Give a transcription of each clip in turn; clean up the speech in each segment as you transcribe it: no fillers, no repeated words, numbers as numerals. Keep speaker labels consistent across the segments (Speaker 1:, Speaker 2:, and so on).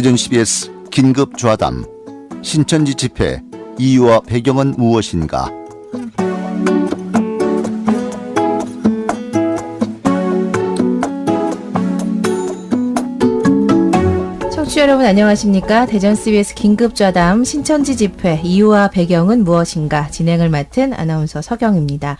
Speaker 1: 대전 CBS 긴급 좌담 신천지 집회 이유와 배경은 무엇인가?
Speaker 2: 청취자 여러분 안녕하십니까? 대전 CBS 긴급좌담 신천지 집회 이유와 배경은 무엇인가 진행을 맡은 아나운서 서경입니다.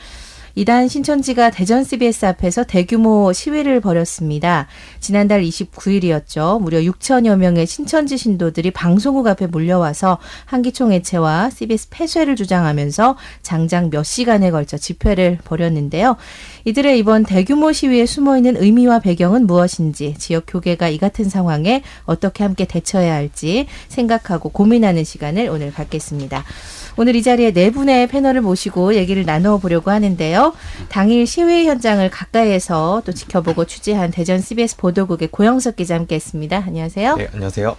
Speaker 2: 이단 신천지가 대전 CBS 앞에서 대규모 시위를 벌였습니다. 지난달 29일이었죠. 무려 6천여 명의 신천지 신도들이 방송국 앞에 몰려와서 한기총 해체와 CBS 폐쇄를 주장하면서 장장 몇 시간에 걸쳐 집회를 벌였는데요. 이들의 이번 대규모 시위에 숨어있는 의미와 배경은 무엇인지, 지역 교계가 이 같은 상황에 어떻게 함께 대처해야 할지 생각하고 고민하는 시간을 오늘 갖겠습니다. 오늘 이 자리에 네 분의 패널을 모시고 얘기를 나눠보려고 하는데요. 당일 시위 현장을 가까이에서 또 지켜보고 취재한 대전 CBS 보도국의 고영석 기자 함께했습니다. 안녕하세요.
Speaker 3: 네, 안녕하세요.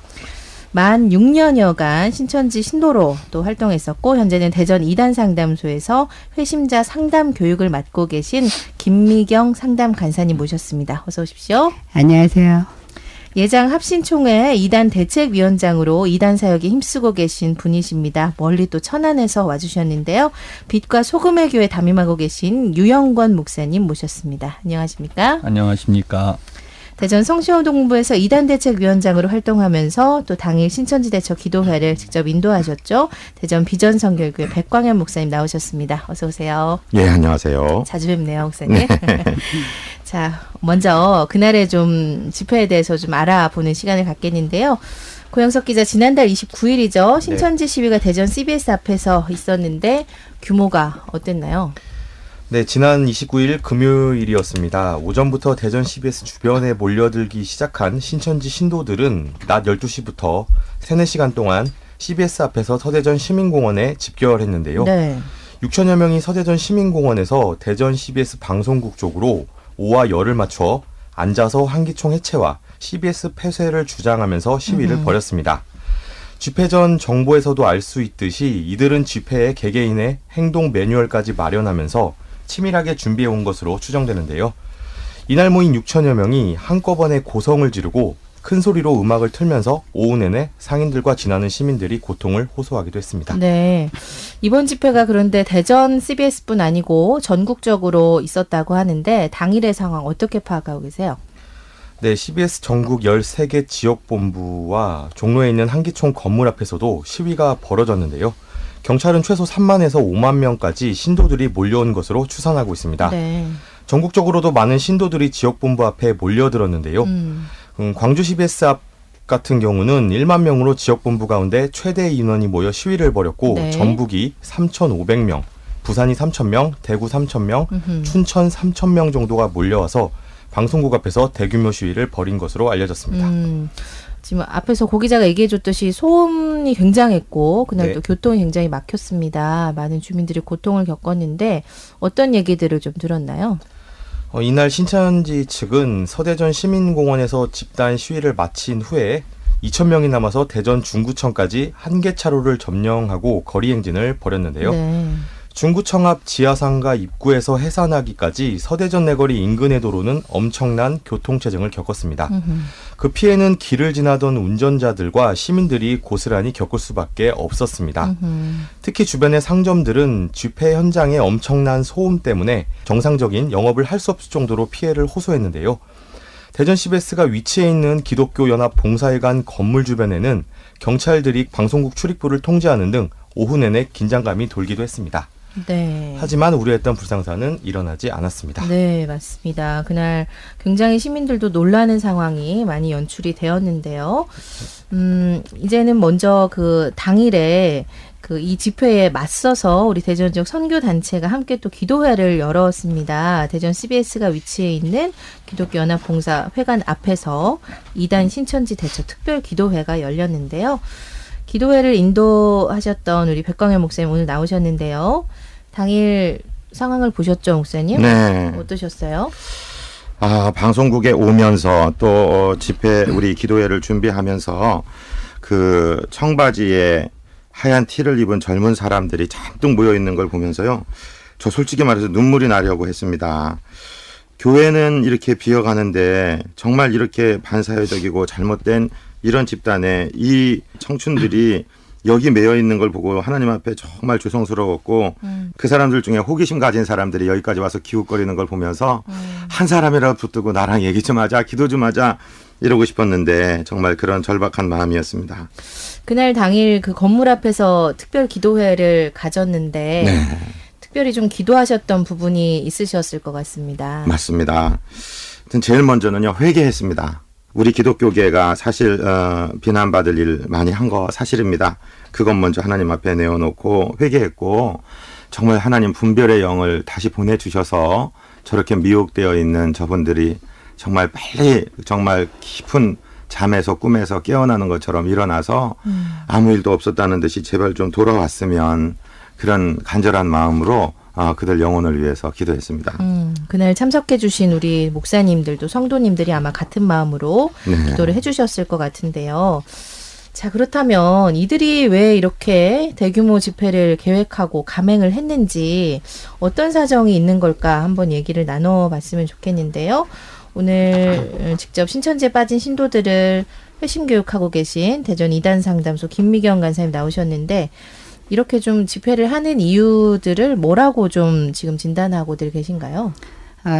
Speaker 2: 만 6년여간 신천지 신도로 또 활동했었고 현재는 대전 2단 상담소에서 회심자 상담 교육을 맡고 계신 김미경 상담 간사님 모셨습니다. 어서 오십시오.
Speaker 4: 안녕하세요.
Speaker 2: 예장 합신총회 2단 대책위원장으로 2단 사역에 힘쓰고 계신 분이십니다. 멀리 또 천안에서 와주셨는데요. 빛과 소금의 교회 담임하고 계신 유영권 목사님 모셨습니다. 안녕하십니까?
Speaker 5: 안녕하십니까?
Speaker 2: 대전 성시원동부에서 2단 대책위원장으로 활동하면서 또 당일 신천지 대처 기도회를 직접 인도하셨죠. 대전 비전성결교회 백광현 목사님 나오셨습니다. 어서 오세요.
Speaker 3: 예, 안녕하세요.
Speaker 2: 자주 뵙네요, 목사님. 자, 먼저 그날의 좀 집회에 대해서 좀 알아보는 시간을 갖겠는데요. 고영석 기자, 지난달 29일이죠. 신천지 시위가 대전 CBS 앞에서 있었는데 규모가 어땠나요?
Speaker 3: 네, 지난 29일 금요일이었습니다. 오전부터 대전 CBS 주변에 몰려들기 시작한 신천지 신도들은 낮 12시부터 3, 4시간 동안 CBS 앞에서 서대전 시민공원에 집결했는데요.
Speaker 2: 네.
Speaker 3: 6천여 명이 서대전 시민공원에서 대전 CBS 방송국 쪽으로 오와 열을 맞춰 앉아서 한기총 해체와 CBS 폐쇄를 주장하면서 시위를 벌였습니다. 집회 전 정보에서도 알 수 있듯이 이들은 집회에 개개인의 행동 매뉴얼까지 마련하면서 치밀하게 준비해온 것으로 추정되는데요. 이날 모인 6천여 명이 한꺼번에 고성을 지르고 큰 소리로 음악을 틀면서 오후 내내 상인들과 지나는 시민들이 고통을 호소하기도 했습니다.
Speaker 2: 네. 이번 집회가 그런데 대전 CBS뿐 아니고 전국적으로 있었다고 하는데 당일의 상황 어떻게 파악하고 계세요?
Speaker 3: 네, CBS 전국 13개 지역본부와 종로에 있는 한기총 건물 앞에서도 시위가 벌어졌는데요. 경찰은 최소 3만에서 5만 명까지 신도들이 몰려온 것으로 추산하고 있습니다.
Speaker 2: 네.
Speaker 3: 전국적으로도 많은 신도들이 지역본부 앞에 몰려들었는데요. 광주 CBS 앞 같은 경우는 1만 명으로 지역본부 가운데 최대 인원이 모여 시위를 벌였고
Speaker 2: 네.
Speaker 3: 전북이 3,500명, 부산이 3,000명, 대구 3,000명, 춘천 3,000명 정도가 몰려와서 방송국 앞에서 대규모 시위를 벌인 것으로 알려졌습니다.
Speaker 2: 지금 앞에서 고 기자가 얘기해줬듯이 소음이 굉장했고 그날 또 교통이 굉장히 막혔습니다. 많은 주민들이 고통을 겪었는데 어떤 얘기들을 좀 들었나요?
Speaker 3: 이날 신천지 측은 서대전 시민공원에서 집단 시위를 마친 후에 2,000명이 남아서 대전 중구청까지 한 개 차로를 점령하고 거리 행진을 벌였는데요.
Speaker 2: 네.
Speaker 3: 중구청 앞 지하상가 입구에서 해산하기까지 서대전 내거리 인근의 도로는 엄청난 교통체증을 겪었습니다. 그 피해는 길을 지나던 운전자들과 시민들이 고스란히 겪을 수밖에 없었습니다. 특히 주변의 상점들은 집회 현장의 엄청난 소음 때문에 정상적인 영업을 할 수 없을 정도로 피해를 호소했는데요. 대전 CBS가 위치해 있는 기독교 연합 봉사회관 건물 주변에는 경찰들이 방송국 출입구를 통제하는 등 오후 내내 긴장감이 돌기도 했습니다.
Speaker 2: 네.
Speaker 3: 하지만 우려했던 불상사는 일어나지 않았습니다.
Speaker 2: 네, 맞습니다. 그날 굉장히 시민들도 놀라는 상황이 많이 연출이 되었는데요. 이제는 먼저 그 당일에 이 집회에 맞서서 우리 대전 지역 선교 단체가 함께 또 기도회를 열었습니다. 대전 CBS가 위치해 있는 기독교 연합 봉사 회관 앞에서 2단 신천지 대처 특별 기도회가 열렸는데요. 기도회를 인도하셨던 우리 백광현 목사님 오늘 나오셨는데요. 당일 상황을 보셨죠, 목사님?
Speaker 6: 네.
Speaker 2: 어떠셨어요?
Speaker 6: 방송국에 오면서 또 집회 우리 기도회를 준비하면서 그 청바지에 하얀 티를 입은 젊은 사람들이 잔뜩 모여 있는 걸 보면서요. 저 솔직히 말해서 눈물이 나려고 했습니다. 교회는 이렇게 비어가는데 정말 이렇게 반사회적이고 잘못된 이런 집단에 이 청춘들이 여기 매여 있는 걸 보고 하나님 앞에 정말 죄송스러웠고 그 사람들 중에 호기심 가진 사람들이 여기까지 와서 기웃거리는 걸 보면서 한 사람이라도 붙들고 나랑 얘기 좀 하자, 기도 좀 하자 이러고 싶었는데 정말 그런 절박한 마음이었습니다.
Speaker 2: 그날 당일 그 건물 앞에서 특별 기도회를 가졌는데
Speaker 6: 네.
Speaker 2: 특별히 좀 기도하셨던 부분이 있으셨을 것 같습니다.
Speaker 6: 맞습니다. 하여튼 제일 먼저는요, 회개했습니다. 우리 기독교계가 사실 비난받을 일 많이 한 거 사실입니다. 그것 먼저 하나님 앞에 내어놓고 회개했고 정말 하나님 분별의 영을 다시 보내주셔서 저렇게 미혹되어 있는 저분들이 정말 빨리 정말 깊은 잠에서 꿈에서 깨어나는 것처럼 일어나서 아무 일도 없었다는 듯이 제발 좀 돌아왔으면 그런 간절한 마음으로 그들 영혼을 위해서 기도했습니다.
Speaker 2: 그날 참석해 주신 우리 목사님들도 성도님들이 아마 같은 마음으로
Speaker 6: 네.
Speaker 2: 기도를 해주셨을 것 같은데요. 자, 그렇다면 이들이 왜 이렇게 대규모 집회를 계획하고 감행을 했는지 어떤 사정이 있는 걸까 한번 얘기를 나눠봤으면 좋겠는데요. 오늘 직접 신천지에 빠진 신도들을 회심 교육하고 계신 대전 이단상담소 김미경 간사님 나오셨는데 이렇게 좀 집회를 하는 이유들을 뭐라고 좀 지금 진단하고들 계신가요?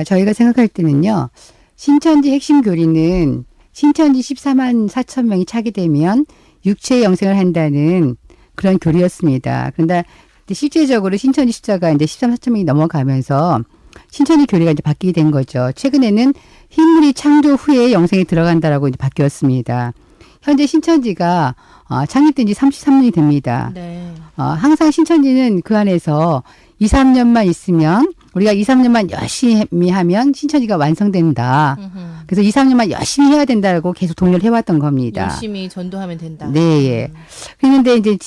Speaker 4: 저희가 생각할 때는요. 신천지 핵심 교리는 신천지 14만 4천 명이 차게 되면 육체 영생을 한다는 그런 교리였습니다. 그런데 실제적으로 신천지 숫자가 이제 13만 4천 명이 넘어가면서 신천지 교리가 이제 바뀌게 된 거죠. 최근에는 흰물이 창조 후에 영생에 들어간다라고 이제 바뀌었습니다. 현재 신천지가 창립된 지 33년이 됩니다.
Speaker 2: 네.
Speaker 4: 항상 신천지는 그 안에서 2, 3년만 있으면 우리가 2, 3년만 열심히 하면 신천지가 완성된다. 그래서 2, 3년만 열심히 해야 된다고 계속 독려를 해왔던 겁니다.
Speaker 2: 열심히 전도하면 된다.
Speaker 4: 네, 예. 그런데 이제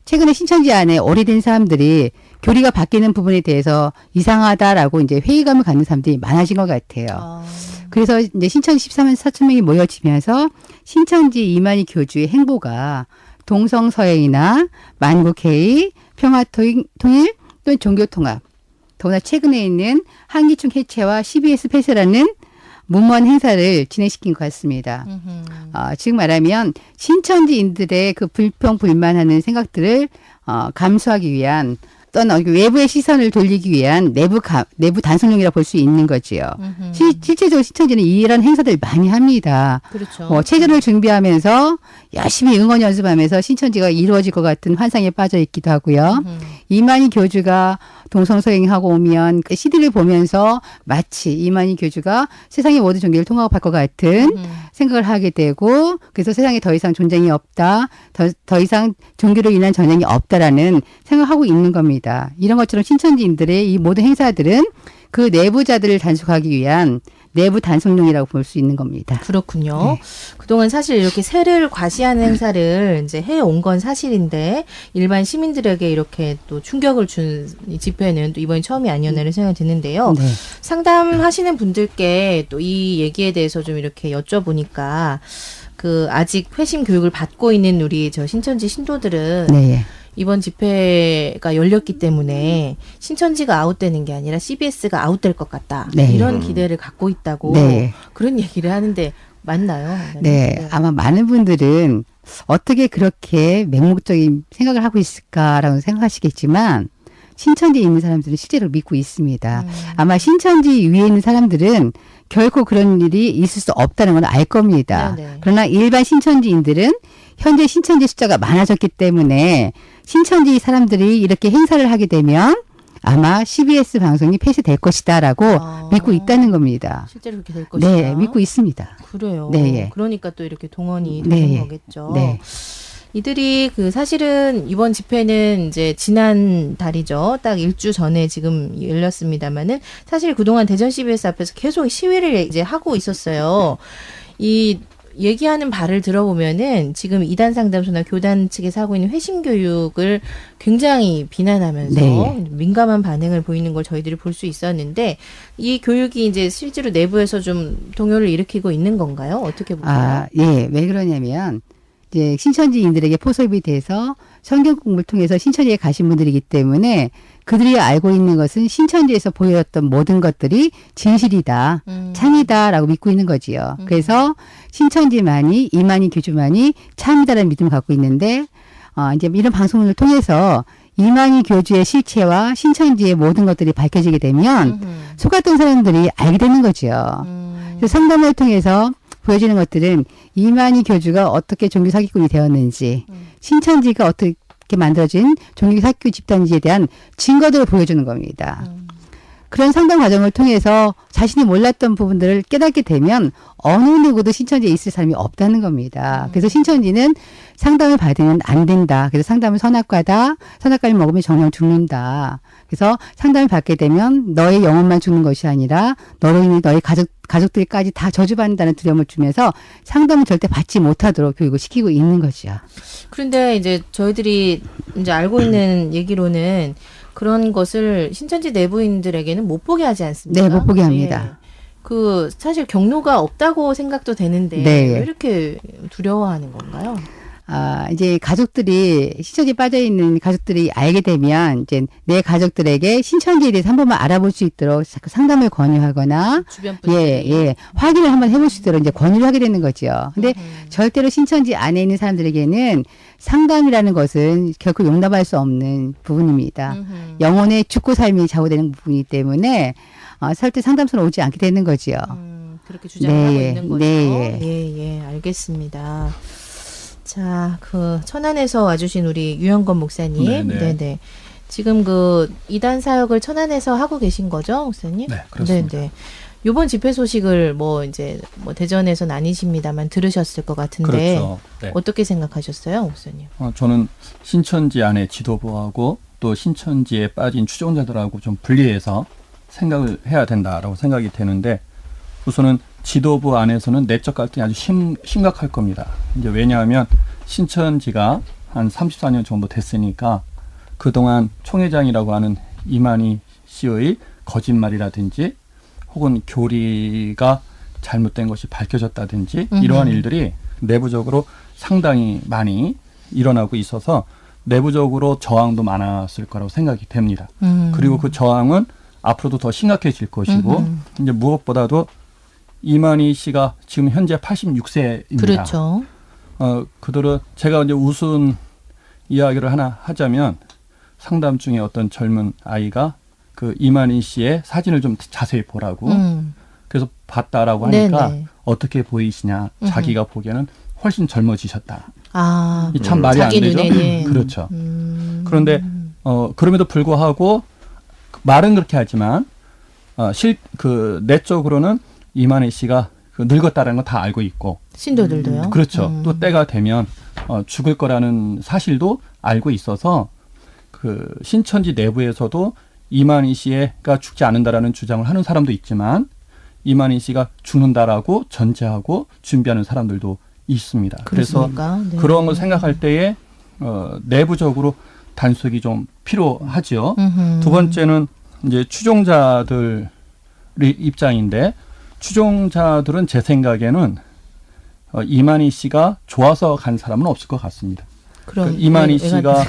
Speaker 4: 최근에 신천지 안에 오래된 사람들이 교리가 바뀌는 부분에 대해서 이상하다라고 이제 회의감을 갖는 사람들이 많아진 것 같아요. 그래서 이제 신천지 14만 4천 명이 모여지면서 신천지 이만희 교주의 행보가 동성서행이나 만국회의, 평화통일 또는 종교통합, 더구나 최근에 있는 한기총 해체와 CBS 폐쇄라는 무모한 행사를 진행시킨 것 같습니다. 즉 말하면 신천지인들의 그 불평 불만하는 생각들을 감수하기 위한 또는 외부의 시선을 돌리기 위한 내부 단속용이라고 볼 수 있는 거지요. 실제적으로 신천지는 이런 행사들을 많이 합니다.
Speaker 2: 그렇죠.
Speaker 4: 체전을 준비하면서 열심히 응원 연습하면서 신천지가 이루어질 것 같은 환상에 빠져 있기도 하고요. 이만희 교주가 동성소행하고 오면 그 CD를 보면서 마치 이만희 교주가 세상의 모든 종교를 통합할 것 같은 생각을 하게 되고 그래서 세상에 더 이상 전쟁이 없다. 더 이상 종교로 인한 전쟁이 없다라는 생각하고 있는 겁니다. 이런 것처럼 신천지인들의 이 모든 행사들은 그 내부자들을 단속하기 위한 내부 단속용이라고 볼 수 있는 겁니다.
Speaker 2: 그렇군요.
Speaker 4: 네.
Speaker 2: 그동안 사실 이렇게 세를 과시하는 행사를 이제 해온 건 사실인데 일반 시민들에게 이렇게 또 충격을 준 이 집회는 또 이번이 처음이 아니었나라는 생각이 드는데요.
Speaker 4: 네.
Speaker 2: 상담하시는 분들께 또 이 얘기에 대해서 좀 이렇게 여쭤보니까 그 아직 회심 교육을 받고 있는 우리 저 신천지 신도들은
Speaker 4: 네.
Speaker 2: 이번 집회가 열렸기 때문에 신천지가 아웃되는 게 아니라 CBS가 아웃될 것 같다.
Speaker 4: 네.
Speaker 2: 이런 기대를 갖고 있다고
Speaker 4: 네.
Speaker 2: 그런 얘기를 하는데 맞나요?
Speaker 4: 네. 아마 많은 분들은 어떻게 그렇게 맹목적인 생각을 하고 있을까라고 생각하시겠지만 신천지에 있는 사람들은 실제로 믿고 있습니다. 아마 신천지 위에 있는 사람들은 결코 그런 일이 있을 수 없다는 걸 알 겁니다.
Speaker 2: 네네.
Speaker 4: 그러나 일반 신천지인들은 현재 신천지 숫자가 많아졌기 때문에 신천지 사람들이 이렇게 행사를 하게 되면 아마 CBS 방송이 폐쇄될 것이다라고 믿고 있다는 겁니다.
Speaker 2: 실제로 그렇게 될 것이다.
Speaker 4: 네, 믿고 있습니다.
Speaker 2: 그래요.
Speaker 4: 네.
Speaker 2: 그러니까 또 이렇게 동원이
Speaker 4: 네.
Speaker 2: 되는 거겠죠.
Speaker 4: 네.
Speaker 2: 이들이 그 사실은 이번 집회는 이제 지난 달이죠. 딱 일주 전에 지금 열렸습니다만은 사실 그동안 대전 CBS 앞에서 계속 시위를 이제 하고 있었어요. 이 얘기하는 바를 들어보면은 지금 이단 상담소나 교단 측에서 하고 있는 회심 교육을 굉장히 비난하면서
Speaker 4: 네.
Speaker 2: 민감한 반응을 보이는 걸 저희들이 볼 수 있었는데 이 교육이 이제 실제로 내부에서 좀 동요를 일으키고 있는 건가요? 어떻게 보세요?
Speaker 4: 예. 왜 그러냐면 이제 신천지인들에게 포섭이 돼서 성경 공부를 통해서 신천지에 가신 분들이기 때문에 그들이 알고 있는 것은 신천지에서 보였던 모든 것들이 진실이다, 참이다라고 믿고 있는 거지요. 그래서 신천지만이 이만희 교주만이 참이다라는 믿음을 갖고 있는데 이제 이런 방송을 통해서 이만희 교주의 실체와 신천지의 모든 것들이 밝혀지게 되면 속았던 사람들이 알게 되는 거죠. 그래서 상담을 통해서 보여지는 것들은 이만희 교주가 어떻게 종교 사기꾼이 되었는지, 신천지가 어떻게 만들어진 종교 사기꾼 집단지에 대한 증거들을 보여주는 겁니다. 그런 상담 과정을 통해서 자신이 몰랐던 부분들을 깨닫게 되면 어느 누구도 신천지에 있을 사람이 없다는 겁니다. 그래서 신천지는 상담을 받으면 안 된다. 그래서 상담은 선악과다. 선악과를 먹으면 정령 죽는다. 그래서 상담을 받게 되면 너의 영혼만 죽는 것이 아니라 너로 인해 너의 가족들까지 다 저주받는다는 두려움을 주면서 상담을 절대 받지 못하도록 교육을 시키고 있는 거죠.
Speaker 2: 그런데 이제 저희들이 이제 알고 있는 얘기로는 그런 것을 신천지 내부인들에게는 못 보게 하지 않습니까?
Speaker 4: 네, 못 보게 합니다.
Speaker 2: 그 사실 경로가 없다고 생각도 되는데
Speaker 4: 네.
Speaker 2: 왜 이렇게 두려워하는 건가요?
Speaker 4: 이제 가족들이 신천지에 빠져 있는 가족들이 알게 되면 이제 내 가족들에게 신천지에 대해서 한 번만 알아볼 수 있도록 상담을 권유하거나
Speaker 2: 주변 분들이
Speaker 4: 확인을 한번 해볼 수 있도록 이제 권유를 하게 되는 거죠. 근데 절대로 신천지 안에 있는 사람들에게는 상담이라는 것은 결코 용납할 수 없는 부분입니다. 영혼의 죽고 삶이 좌우되는 부분이기 때문에 절대 상담소로 오지 않게 되는 거죠.
Speaker 2: 그렇게 주장하고 있는 거죠.
Speaker 4: 네.
Speaker 2: 예, 알겠습니다. 자, 그 천안에서 와주신 우리 유영건 목사님, 네네. 지금 그 이단 사역을 천안에서 하고 계신 거죠, 목사님?
Speaker 5: 네, 그렇습니다.
Speaker 2: 네네. 이번 집회 소식을 뭐 대전에서는 아니십니다만 들으셨을 것 같은데
Speaker 5: 그렇죠. 네.
Speaker 2: 어떻게 생각하셨어요, 목사님?
Speaker 5: 저는 신천지 안에 지도부하고 또 신천지에 빠진 추종자들하고 좀 분리해서 생각을 해야 된다라고 생각이 되는데, 우선은 지도부 안에서는 내적 갈등이 아주 심각할 겁니다. 이제 왜냐하면 신천지가 한 34년 정도 됐으니까 그동안 총회장이라고 하는 이만희 씨의 거짓말이라든지 혹은 교리가 잘못된 것이 밝혀졌다든지 이러한 일들이 내부적으로 상당히 많이 일어나고 있어서 내부적으로 저항도 많았을 거라고 생각이 됩니다. 그리고 그 저항은 앞으로도 더 심각해질 것이고 이제 무엇보다도 이만희 씨가 지금 현재 86세입니다.
Speaker 2: 그렇죠.
Speaker 5: 그들은 제가 이제 우스운 이야기를 하나 하자면, 상담 중에 어떤 젊은 아이가 그 이만희 씨의 사진을 좀 자세히 보라고 그래서 봤다라고 하니까
Speaker 2: 네네.
Speaker 5: 어떻게 보이시냐, 자기가 보기에는 훨씬 젊어지셨다.
Speaker 2: 이
Speaker 5: 참 말이 안
Speaker 2: 자기
Speaker 5: 되죠.
Speaker 2: 눈에는.
Speaker 5: 그렇죠. 그런데 그럼에도 불구하고 말은 그렇게 하지만 그 내적으로는 이만희 씨가 그 늙었다라는 거 다 알고 있고,
Speaker 2: 신도들도요.
Speaker 5: 그렇죠. 또 때가 되면 죽을 거라는 사실도 알고 있어서 그 신천지 내부에서도 이만희 씨가 죽지 않는다라는 주장을 하는 사람도 있지만 이만희 씨가 죽는다라고 전제하고 준비하는 사람들도 있습니다.
Speaker 2: 그렇습니까?
Speaker 5: 그래서
Speaker 2: 네.
Speaker 5: 그런 걸 생각할 때에 내부적으로 단속이 좀 필요하죠. 두 번째는 이제 추종자들의 입장인데, 추종자들은 제 생각에는 이만희 씨가 좋아서 간 사람은 없을 것 같습니다.
Speaker 2: 그럼
Speaker 5: 이만희 씨가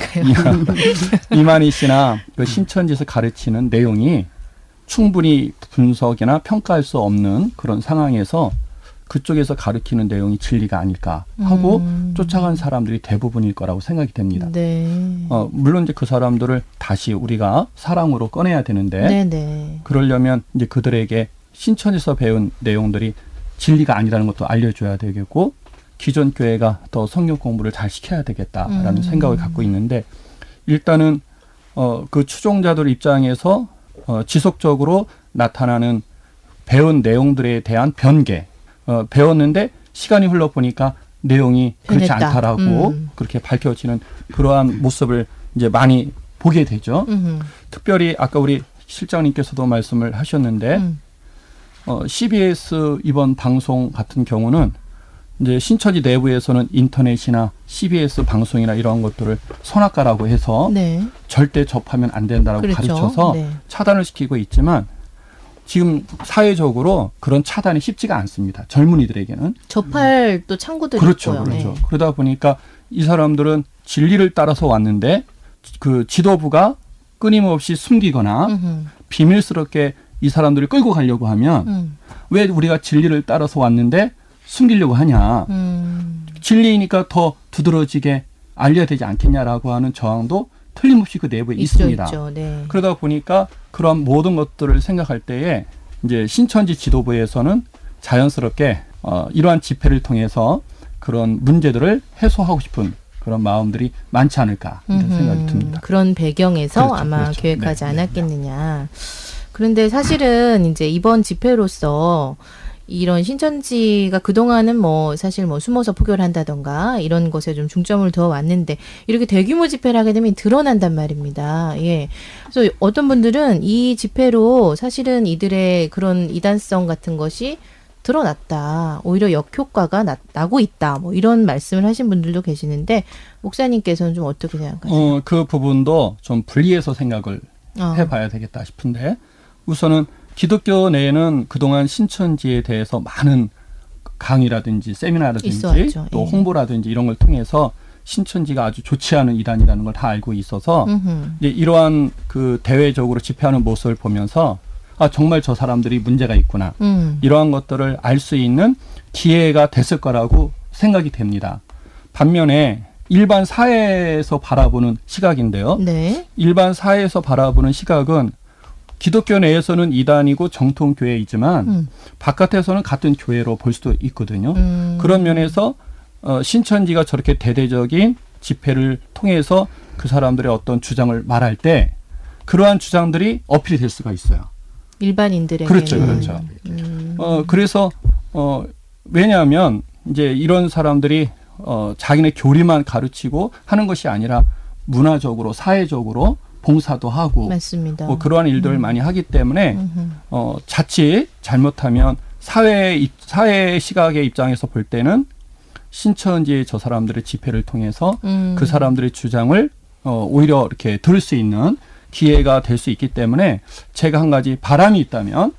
Speaker 5: 이만희 씨나 그 신천지에서 가르치는 내용이 충분히 분석이나 평가할 수 없는 그런 상황에서 그쪽에서 가르치는 내용이 진리가 아닐까 하고 쫓아간 사람들이 대부분일 거라고 생각이 됩니다.
Speaker 2: 네.
Speaker 5: 물론 이제 그 사람들을 다시 우리가 사랑으로 꺼내야 되는데,
Speaker 2: 네네.
Speaker 5: 그러려면 이제 그들에게 신천지에서 배운 내용들이 진리가 아니라는 것도 알려줘야 되겠고, 기존 교회가 더 성경 공부를 잘 시켜야 되겠다라는 생각을 갖고 있는데, 일단은 그 추종자들 입장에서 지속적으로 나타나는 배운 내용들에 대한 변개, 배웠는데 시간이 흘러보니까 내용이 그렇지
Speaker 2: 변했다.
Speaker 5: 않다라고 그렇게 밝혀지는 그러한 모습을 이제 많이 보게 되죠. 특별히 아까 우리 실장님께서도 말씀을 하셨는데, CBS 이번 방송 같은 경우는 이제 신천지 내부에서는 인터넷이나 CBS 방송이나 이런 것들을 선악과라고 해서
Speaker 2: 네.
Speaker 5: 절대 접하면 안 된다라고
Speaker 2: 그렇죠.
Speaker 5: 가르쳐서
Speaker 2: 네.
Speaker 5: 차단을 시키고 있지만, 지금 사회적으로 그런 차단이 쉽지가 않습니다. 젊은이들에게는.
Speaker 2: 접할 또 창구들이
Speaker 5: 그렇죠.
Speaker 2: 있고요.
Speaker 5: 그렇죠.
Speaker 2: 네.
Speaker 5: 그러다 보니까 이 사람들은 진리를 따라서 왔는데 그 지도부가 끊임없이 숨기거나 비밀스럽게 이 사람들을 끌고 가려고 하면 왜 우리가 진리를 따라서 왔는데 숨기려고 하냐. 진리이니까 더 두드러지게 알려야 되지 않겠냐라고 하는 저항도 틀림없이 그 내부에 있습니다.
Speaker 2: 있죠. 네.
Speaker 5: 그러다 보니까 그런 모든 것들을 생각할 때에 이제 신천지 지도부에서는 자연스럽게 이러한 집회를 통해서 그런 문제들을 해소하고 싶은 그런 마음들이 많지 않을까 이런 생각이 듭니다.
Speaker 2: 그런 배경에서
Speaker 5: 그렇죠,
Speaker 2: 아마
Speaker 5: 그렇죠.
Speaker 2: 계획하지
Speaker 5: 네,
Speaker 2: 않았겠느냐. 그런데 사실은 이제 이번 집회로서 이런 신천지가 그동안은 뭐 사실 뭐 숨어서 포교를 한다던가 이런 것에 좀 중점을 두어 왔는데 이렇게 대규모 집회를 하게 되면 드러난단 말입니다. 예. 그래서 어떤 분들은 이 집회로 사실은 이들의 그런 이단성 같은 것이 드러났다. 오히려 역효과가 나고 있다. 뭐 이런 말씀을 하신 분들도 계시는데 목사님께서는 좀 어떻게 생각하세요?
Speaker 5: 그 부분도 좀 분리해서 생각을 해봐야 되겠다 싶은데 우선은 기독교 내에는 그동안 신천지에 대해서 많은 강의라든지 세미나라든지
Speaker 2: 있었죠.
Speaker 5: 또
Speaker 2: 예.
Speaker 5: 홍보라든지 이런 걸 통해서 신천지가 아주 좋지 않은 이단이라는 걸 다 알고 있어서 이제 이러한 그 대외적으로 집회하는 모습을 보면서 아 정말 저 사람들이 문제가 있구나 이러한 것들을 알 수 있는 기회가 됐을 거라고 생각이 됩니다. 반면에 일반 사회에서 바라보는 시각인데요.
Speaker 2: 네.
Speaker 5: 일반 사회에서 바라보는 시각은 기독교 내에서는 이단이고 정통교회이지만 바깥에서는 같은 교회로 볼 수도 있거든요. 그런 면에서 신천지가 저렇게 대대적인 집회를 통해서 그 사람들의 어떤 주장을 말할 때 그러한 주장들이 어필이 될 수가 있어요.
Speaker 2: 일반인들에게.
Speaker 5: 그렇죠, 그렇죠. 그래서 왜냐하면 이제 이런 사람들이 자기네 교리만 가르치고 하는 것이 아니라 문화적으로, 사회적으로 봉사도 하고
Speaker 2: 맞습니다.
Speaker 5: 뭐 그러한 일들을 많이 하기 때문에 자칫 잘못하면 사회 시각의 입장에서 볼 때는 신천지의 저 사람들의 집회를 통해서 그 사람들의 주장을 오히려 이렇게 들을 수 있는 기회가 될 수 있기 때문에 제가 한 가지 바람이 있다면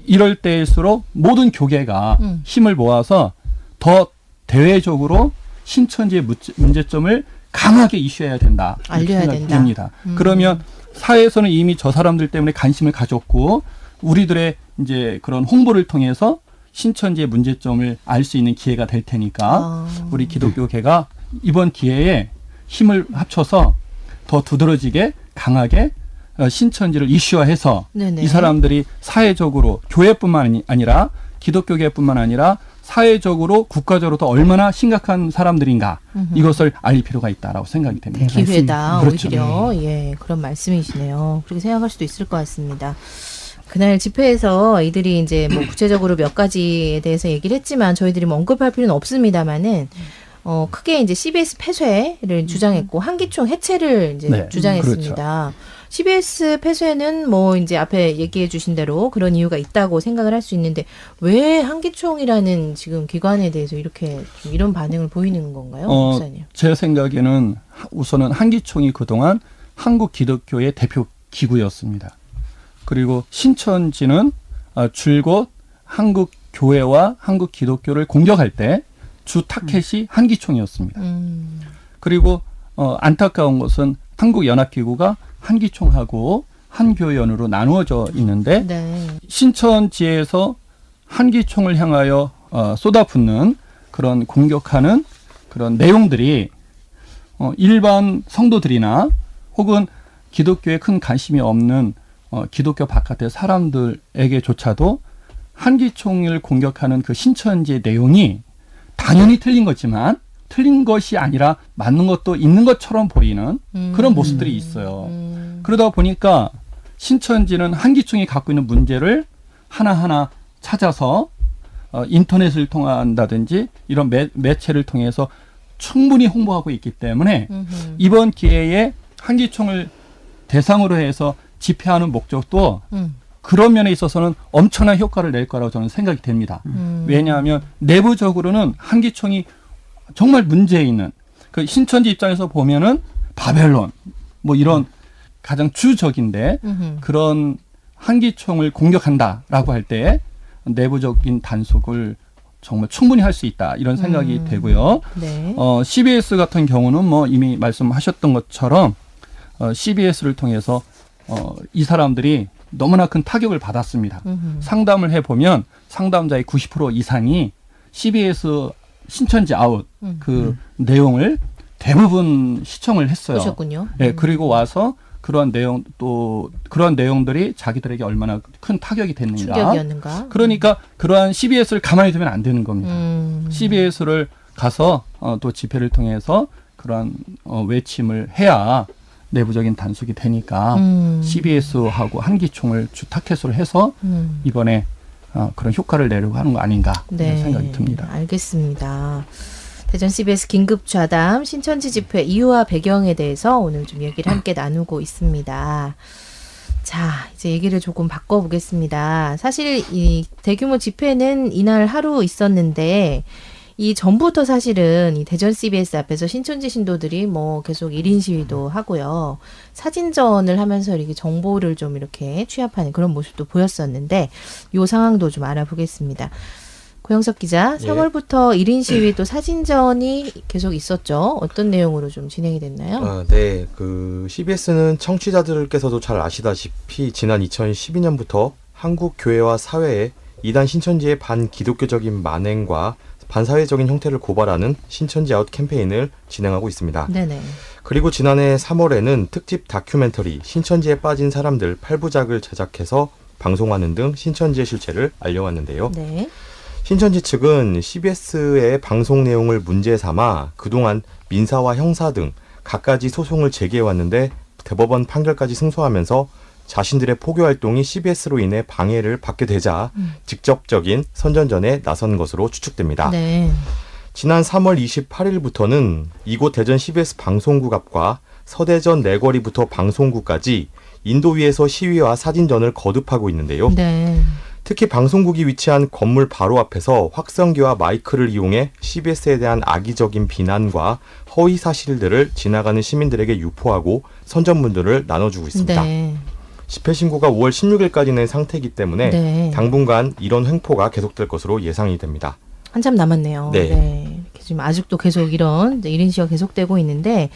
Speaker 5: 이럴 때일수록 모든 교계가 힘을 모아서 더 대외적으로 신천지의 문제점을 강하게 이슈해야 된다.
Speaker 2: 알려야 된다.
Speaker 5: 됩니다. 그러면 사회에서는 이미 저 사람들 때문에 관심을 가졌고 우리들의 이제 그런 홍보를 통해서 신천지의 문제점을 알 수 있는 기회가 될 테니까 우리 기독교계가 이번 기회에 힘을 합쳐서 더 두드러지게 강하게 신천지를 이슈화해서
Speaker 2: 네네.
Speaker 5: 이 사람들이 사회적으로 교회뿐만 아니라 기독교계뿐만 아니라 사회적으로 국가적으로도 얼마나 심각한 사람들인가 이것을 알릴 필요가 있다라고 생각이 됩니다.
Speaker 2: 네, 기회다.
Speaker 5: 그렇죠.
Speaker 2: 오히려 예 그런 말씀이시네요. 그렇게 생각할 수도 있을 것 같습니다. 그날 집회에서 이들이 이제 뭐 구체적으로 몇 가지에 대해서 얘기를 했지만 저희들이 뭐 언급할 필요는 없습니다만은 크게 이제 CBS 폐쇄를 주장했고 한기총 해체를 이제
Speaker 5: 네,
Speaker 2: 주장했습니다. CBS 폐쇄는 뭐 이제 앞에 얘기해 주신 대로 그런 이유가 있다고 생각을 할 수 있는데 왜 한기총이라는 지금 기관에 대해서 이렇게 좀 이런 반응을 보이는 건가요, 목사님?
Speaker 5: 제 생각에는 우선은 한기총이 그동안 한국 기독교의 대표 기구였습니다. 그리고 신천지는 줄곧 한국 교회와 한국 기독교를 공격할 때 주 타켓이 한기총이었습니다. 그리고 안타까운 것은 한국연합기구가 한기총하고 한교연으로 나누어져 있는데
Speaker 2: 네.
Speaker 5: 신천지에서 한기총을 향하여 쏟아붓는 그런 공격하는 그런 내용들이 일반 성도들이나 혹은 기독교에 큰 관심이 없는 기독교 바깥의 사람들에게조차도 한기총을 공격하는 그 신천지의 내용이 당연히 틀린 거지만 틀린 것이 아니라 맞는 것도 있는 것처럼 보이는 그런 모습들이 있어요. 그러다 보니까 신천지는 한기총이 갖고 있는 문제를 하나하나 찾아서 인터넷을 통한다든지 이런 매체를 통해서 충분히 홍보하고 있기 때문에 이번 기회에 한기총을 대상으로 해서 집회하는 목적도 그런 면에 있어서는 엄청난 효과를 낼 거라고 저는 생각이 됩니다. 왜냐하면 내부적으로는 한기총이 정말 문제 있는 그 신천지 입장에서 보면은 바벨론 뭐 이런 가장 주적인데 그런 한기총을 공격한다라고 할 때 내부적인 단속을 정말 충분히 할 수 있다 이런 생각이 되고요.
Speaker 2: 네.
Speaker 5: CBS 같은 경우는 뭐 이미 말씀하셨던 것처럼 CBS를 통해서 이 사람들이 너무나 큰 타격을 받았습니다. 상담을 해보면 상담자의 90% 이상이 CBS 신천지 아웃 그 내용을 대부분 시청을 했어요.
Speaker 2: 보셨군요.
Speaker 5: 예, 그리고 와서 그러한 내용들이 자기들에게 얼마나 큰 타격이 됐는가.
Speaker 2: 충격이었는가.
Speaker 5: 그러니까 그러한 CBS를 가만히 두면 안 되는 겁니다. CBS를 가서 또 집회를 통해서 그러한 외침을 해야 내부적인 단속이 되니까 CBS하고 한기총을 주타켓으로 해서 이번에 그런 효과를 내려고 하는 거 아닌가 이런 생각이 듭니다.
Speaker 2: 알겠습니다. 대전 CBS 긴급좌담 신천지 집회 이유와 배경에 대해서 오늘 좀 얘기를 함께 나누고 있습니다. 자, 이제 얘기를 조금 바꿔보겠습니다. 사실 이 대규모 집회는 이날 하루 있었는데 이 전부터 사실은 이 대전 CBS 앞에서 신천지 신도들이 뭐 계속 1인 시위도 하고요. 사진전을 하면서 이렇게 정보를 좀 이렇게 취합하는 그런 모습도 보였었는데 요 상황도 좀 알아보겠습니다. 고영석 기자, 3월부터 1인 시위 또 사진전이 계속 있었죠. 어떤 내용으로 좀 진행이 됐나요?
Speaker 3: 네, 그 CBS는 청취자들께서도 잘 아시다시피 지난 2012년부터 한국 교회와 사회에 이단 신천지의 반기독교적인 만행과 반사회적인 형태를 고발하는 신천지 아웃 캠페인을 진행하고 있습니다.
Speaker 2: 네네.
Speaker 3: 그리고 지난해 3월에는 특집 다큐멘터리 신천지에 빠진 사람들 8부작을 제작해서 방송하는 등 신천지의 실체를 알려왔는데요.
Speaker 2: 네.
Speaker 3: 신천지 측은 CBS의 방송 내용을 문제 삼아 그동안 민사와 형사 등 갖가지 소송을 제기해왔는데 대법원 판결까지 승소하면서 자신들의 포교 활동이 CBS로 인해 방해를 받게 되자 직접적인 선전전에 나선 것으로 추측됩니다.
Speaker 2: 네.
Speaker 3: 지난 3월 28일부터는 이곳 대전 CBS 방송국 앞과 서대전 내거리부터 방송국까지 인도위에서 시위와 사진전을 거듭하고 있는데요.
Speaker 2: 네.
Speaker 3: 특히 방송국이 위치한 건물 바로 앞에서 확성기와 마이크를 이용해 CBS에 대한 악의적인 비난과 허위 사실들을 지나가는 시민들에게 유포하고 선전문들을 나눠주고 있습니다.
Speaker 2: 네.
Speaker 3: 집회 신고가 5월 16일까지는 상태이기 때문에
Speaker 2: 네.
Speaker 3: 당분간 이런 횡포가 계속될 것으로 예상이 됩니다.
Speaker 2: 한참 남았네요.
Speaker 3: 네.
Speaker 2: 네. 지금 아직도 계속 이런 1인 시위가 계속되고 있는데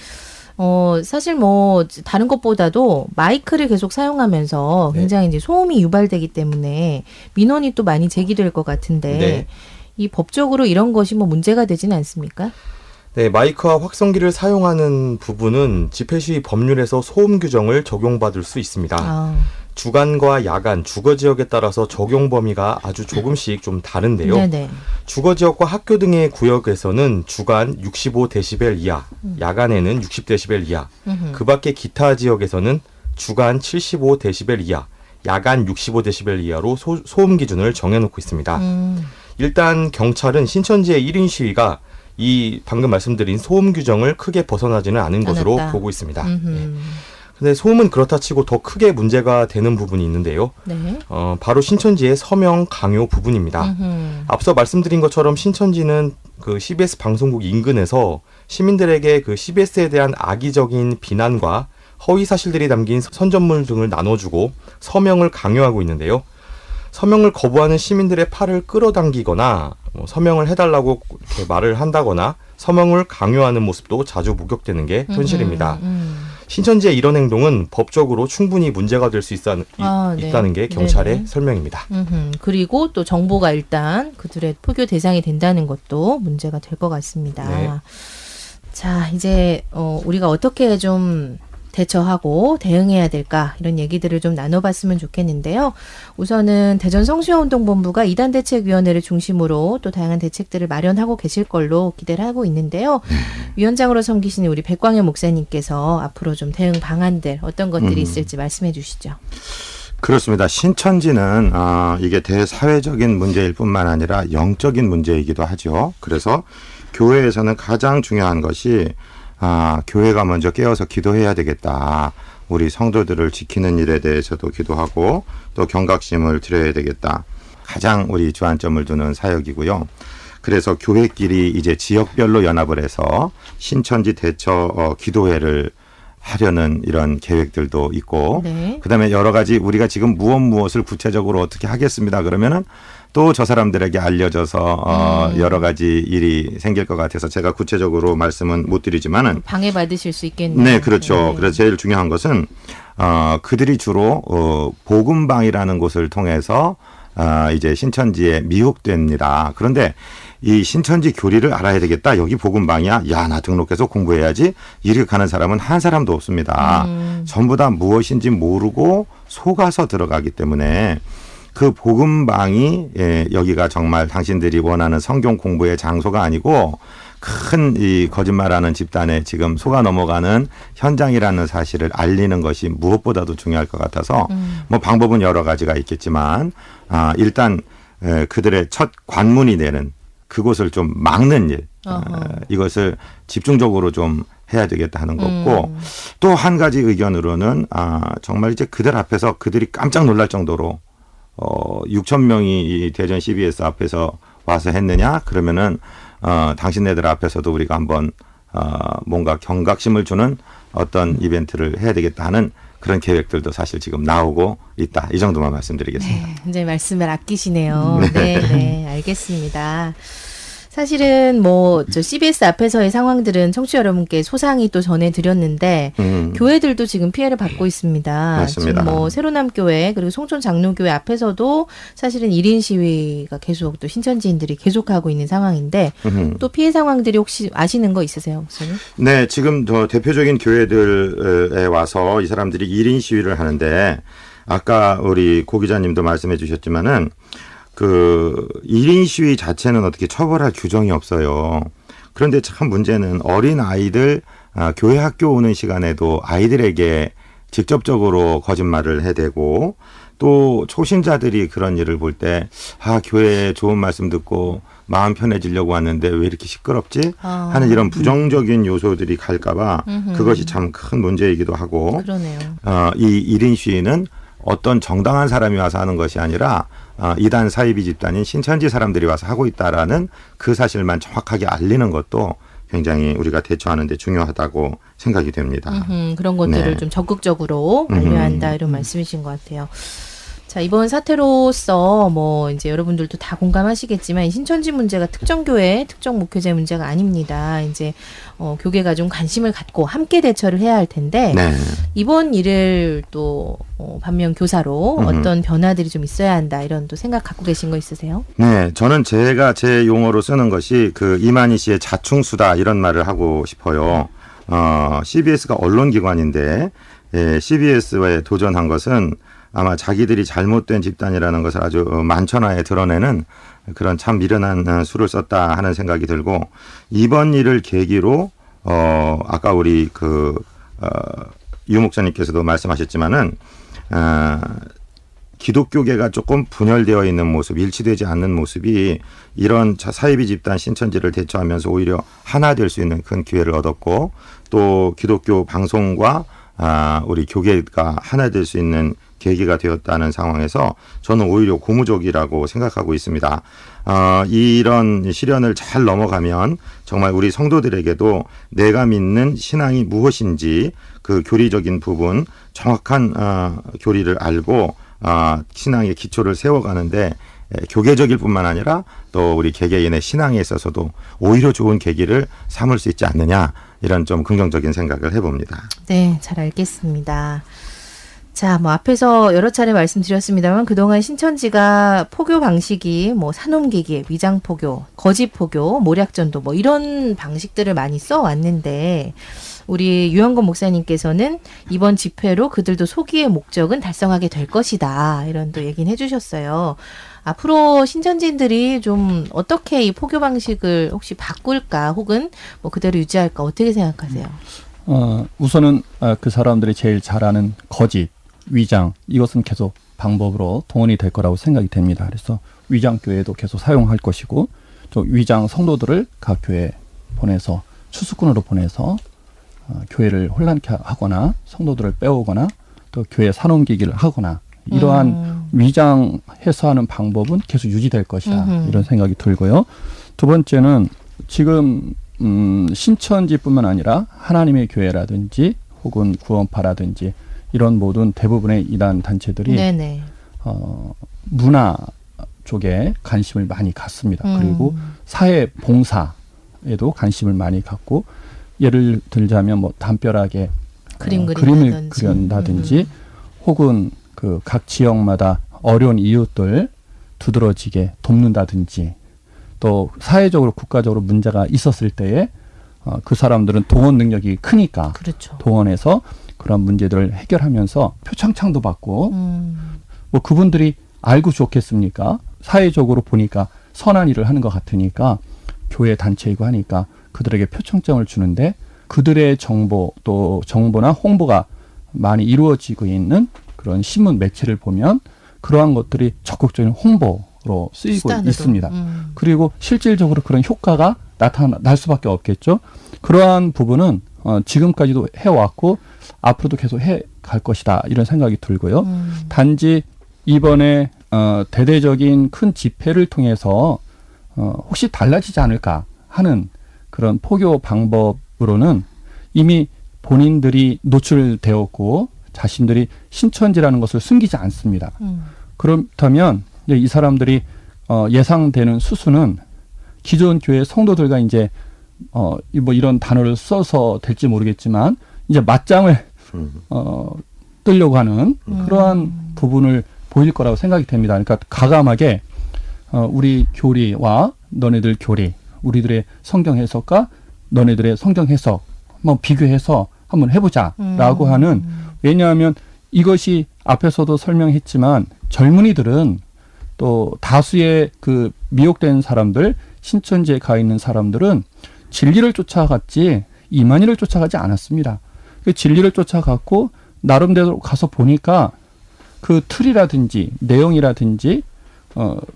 Speaker 2: 사실 뭐 다른 것보다도 마이크를 계속 사용하면서 굉장히 이제 소음이 유발되기 때문에 민원이 또 많이 제기될 것 같은데
Speaker 3: 네.
Speaker 2: 이 법적으로 이런 것이 뭐 문제가 되지는 않습니까?
Speaker 3: 네, 마이크와 확성기를 사용하는 부분은 집회 시위 법률에서 소음 규정을 적용받을 수 있습니다. 주간과 야간, 주거 지역에 따라서 적용 범위가 아주 조금씩 좀 다른데요.
Speaker 2: 네네.
Speaker 3: 주거 지역과 학교 등의 구역에서는 주간 65데시벨 이하, 야간에는 60데시벨 이하, 그 밖에 기타 지역에서는 주간 75데시벨 이하, 야간 65데시벨 이하로 소음 기준을 정해놓고 있습니다. 일단 경찰은 신천지의 1인 시위가 이 방금 말씀드린 소음 규정을 크게 벗어나지는 않은 것으로 보고 있습니다. 근데 소음은 그렇다 치고 더 크게 문제가 되는 부분이 있는데요.
Speaker 2: 네.
Speaker 3: 바로 신천지의 서명 강요 부분입니다. 앞서 말씀드린 것처럼 신천지는 그 CBS 방송국 인근에서 시민들에게 그 CBS에 대한 악의적인 비난과 허위 사실들이 담긴 선전물 등을 나눠주고 서명을 강요하고 있는데요. 서명을 거부하는 시민들의 팔을 끌어당기거나 서명을 해달라고 이렇게 말을 한다거나 서명을 강요하는 모습도 자주 목격되는 게 현실입니다. 신천지의 이런 행동은 법적으로 충분히 문제가 될 수 있다는 게 경찰의
Speaker 2: 네네.
Speaker 3: 설명입니다.
Speaker 2: 그리고 또 정보가 일단 그들의 포교 대상이 된다는 것도 문제가 될 것 같습니다.
Speaker 3: 네.
Speaker 2: 자, 이제 우리가 어떻게 좀 대처하고 대응해야 될까 이런 얘기들을 좀 나눠봤으면 좋겠는데요. 우선은 대전 성수여운동본부가 이단대책위원회를 중심으로 또 다양한 대책들을 마련하고 계실 걸로 기대를 하고 있는데요. 위원장으로 섬기신 우리 백광현 목사님께서 앞으로 좀 대응 방안들 어떤 것들이 있을지 말씀해 주시죠.
Speaker 6: 그렇습니다. 신천지는 이게 대사회적인 문제일 뿐만 아니라 영적인 문제이기도 하죠. 그래서 교회에서는 가장 중요한 것이 교회가 먼저 깨어서 기도해야 되겠다. 우리 성도들을 지키는 일에 대해서도 기도하고 또 경각심을 드려야 되겠다. 가장 우리 주안점을 두는 사역이고요. 그래서 교회끼리 이제 지역별로 연합을 해서 신천지 대처 기도회를 하려는 이런 계획들도 있고
Speaker 2: 네.
Speaker 6: 그다음에 여러 가지 우리가 지금 무엇을 구체적으로 어떻게 하겠습니다. 그러면은 또 저 사람들에게 알려져서 여러 가지 일이 생길 것 같아서 제가 구체적으로 말씀은 못 드리지만은
Speaker 2: 방해받으실 수 있겠네요.
Speaker 6: 네, 그렇죠.
Speaker 2: 네.
Speaker 6: 그래서 제일 중요한 것은 그들이 주로 복음방이라는 곳을 통해서 이제 신천지에 미혹됩니다. 그런데 이 신천지 교리를 알아야 되겠다. 여기 복음방이야. 야, 나 등록해서 공부해야지. 이렇게 가는 사람은 한 사람도 없습니다. 전부 다 무엇인지 모르고 속아서 들어가기 때문에 그 복음방이 여기가 정말 당신들이 원하는 성경 공부의 장소가 아니고 큰 이 거짓말하는 집단에 지금 속아 넘어가는 현장이라는 사실을 알리는 것이 무엇보다도 중요할 것 같아서 뭐 방법은 여러 가지가 있겠지만 일단 그들의 첫 관문이 되는 그곳을 좀 막는 일 이것을 집중적으로 좀 해야 되겠다 하는 거고 또 한 가지 의견으로는 정말 이제 그들 앞에서 그들이 깜짝 놀랄 정도로 6천 명이 이 대전 CBS 앞에서 와서 했느냐 그러면은 당신네들 앞에서도 우리가 한번 뭔가 경각심을 주는 어떤 이벤트를 해야 되겠다 하는 그런 계획들도 사실 지금 나오고 있다. 이 정도만 말씀드리겠습니다.
Speaker 2: 네, 굉장히 말씀을 아끼시네요. 네, 알겠습니다. 사실은 뭐 저 CBS 앞에서의 상황들은 청취자 여러분께 소상히 또 전해드렸는데 교회들도 지금 피해를 받고 있습니다.
Speaker 6: 맞습니다.
Speaker 2: 지금 뭐 새로남교회 그리고 송촌 장로교회 앞에서도 사실은 1인 시위가 계속 또 신천지인들이 계속하고 있는 상황인데 또 피해 상황들이 혹시 아시는 거 있으세요, 목사님?
Speaker 6: 네, 지금 더 대표적인 교회들에 와서 이 사람들이 1인 시위를 하는데 아까 우리 고 기자님도 말씀해 주셨지만은 그 1인 시위 자체는 어떻게 처벌할 규정이 없어요. 그런데 참 문제는 어린 아이들 교회 학교 오는 시간에도 아이들에게 직접적으로 거짓말을 해대고 또 초신자들이 그런 일을 볼 때 교회에 좋은 말씀 듣고 마음 편해지려고 왔는데 왜 이렇게 시끄럽지? 하는 이런 부정적인 요소들이 갈까 봐 그것이 참 큰 문제이기도 하고
Speaker 2: 그러네요.
Speaker 6: 이 1인 시위는 어떤 정당한 사람이 와서 하는 것이 아니라 이단 사이비 집단인 신천지 사람들이 와서 하고 있다라는 그 사실만 정확하게 알리는 것도 굉장히 우리가 대처하는 데 중요하다고 생각이 됩니다.
Speaker 2: 그런 것들을
Speaker 6: 네.
Speaker 2: 좀 적극적으로 알려야 한다 이런 말씀이신 것 같아요. 자, 이번 사태로서 뭐 이제 여러분들도 다 공감하시겠지만 이 신천지 문제가 특정 교회, 특정 목회자의 문제가 아닙니다. 이제 교계가 좀 관심을 갖고 함께 대처를 해야 할 텐데
Speaker 6: 네.
Speaker 2: 이번 일을 또 반면 교사로 어떤 변화들이 좀 있어야 한다 이런 또 생각 갖고 계신 거 있으세요?
Speaker 6: 네, 저는 제가 제 용어로 쓰는 것이 그 이만희 씨의 자충수다 이런 말을 하고 싶어요. CBS가 언론기관인데 CBS에 도전한 것은 아마 자기들이 잘못된 집단이라는 것을 아주 만천하에 드러내는 그런 참 미련한 수를 썼다 하는 생각이 들고 이번 일을 계기로 아까 우리 유 목사님께서도 말씀하셨지만은 기독교계가 조금 분열되어 있는 모습, 일치되지 않는 모습이 이런 사이비 집단 신천지를 대처하면서 오히려 하나 될 수 있는 큰 기회를 얻었고 또 기독교 방송과 우리 교계가 하나 될 수 있는 계기가 되었다는 상황에서 저는 오히려 고무적이라고 생각하고 있습니다. 이런 시련을 잘 넘어가면 정말 우리 성도들에게도 내가 믿는 신앙이 무엇인지 그 교리적인 부분 정확한 교리를 알고 신앙의 기초를 세워가는데 교계적일 뿐만 아니라 또 우리 개개인의 신앙에 있어서도 오히려 좋은 계기를 삼을 수 있지 않느냐 이런 좀 긍정적인 생각을 해봅니다.
Speaker 2: 네, 잘 알겠습니다. 자, 뭐 앞에서 여러 차례 말씀드렸습니다만 그동안 신천지가 포교 방식이 뭐 산옮기기, 위장포교, 거짓포교, 모략전도 뭐 이런 방식들을 많이 써왔는데 우리 유영건 목사님께서는 이번 집회로 그들도 소기의 목적은 달성하게 될 것이다. 이런 또 얘기는 해주셨어요. 앞으로 신천지인들이 좀 어떻게 이 포교 방식을 혹시 바꿀까 혹은 뭐 그대로 유지할까 어떻게 생각하세요?
Speaker 5: 우선은 그 사람들이 제일 잘하는 거짓, 위장 이것은 계속 방법으로 동원이 될 거라고 생각이 됩니다. 그래서 위장교회도 계속 사용할 것이고 또 위장 성도들을 각 교회에 보내서 추수꾼으로 보내서 교회를 혼란케 하거나 성도들을 빼오거나 또 교회 산옮기기를 하거나 이러한 위장해서 하는 방법은 계속 유지될 것이다. 이런 생각이 들고요. 두 번째는 지금 신천지뿐만 아니라 하나님의 교회라든지 혹은 구원파라든지 이런 모든 대부분의 이단 단체들이
Speaker 2: 네네.
Speaker 5: 문화 쪽에 관심을 많이 갖습니다. 그리고 사회 봉사에도 관심을 많이 갖고 예를 들자면 뭐 담벼락에 그림을 그린다든지 혹은 그 각 지역마다 어려운 이웃들 두드러지게 돕는다든지 또 사회적으로 국가적으로 문제가 있었을 때에 그 사람들은 동원 능력이 크니까
Speaker 2: 그렇죠.
Speaker 5: 동원해서 그런 문제들을 해결하면서 표창장도 받고 뭐 그분들이 알고 좋겠습니까? 사회적으로 보니까 선한 일을 하는 것 같으니까 교회 단체이고 하니까 그들에게 표창장을 주는데 그들의 정보 또 정보나 홍보가 많이 이루어지고 있는 그런 신문 매체를 보면 그러한 것들이 적극적인 홍보로 쓰이고
Speaker 2: 수단으로.
Speaker 5: 있습니다. 그리고 실질적으로 그런 효과가 나타날 수밖에 없겠죠. 그러한 부분은 지금까지도 해왔고 앞으로도 계속 해갈 것이다 이런 생각이 들고요. 단지 이번에 대대적인 큰 집회를 통해서 혹시 달라지지 않을까 하는 그런 포교 방법으로는 이미 본인들이 노출되었고 자신들이 신천지라는 것을 숨기지 않습니다. 그렇다면 이제 이 사람들이 예상되는 수수는 기존 교회 성도들과 이제 뭐 이런 단어를 써서 될지 모르겠지만 이제 맞짱을 뜨려고 하는 그러한 부분을 보일 거라고 생각이 됩니다. 그러니까 과감하게 우리 교리와 너네들 교리, 우리들의 성경 해석과 너네들의 성경 해석 한번 비교해서 한번 해보자라고 하는 왜냐하면 이것이 앞에서도 설명했지만 젊은이들은 또 다수의 그 미혹된 사람들, 신천지에 가 있는 사람들은 진리를 쫓아갔지 이만희를 쫓아가지 않았습니다. 그 진리를 쫓아갔고 나름대로 가서 보니까 그 틀이라든지 내용이라든지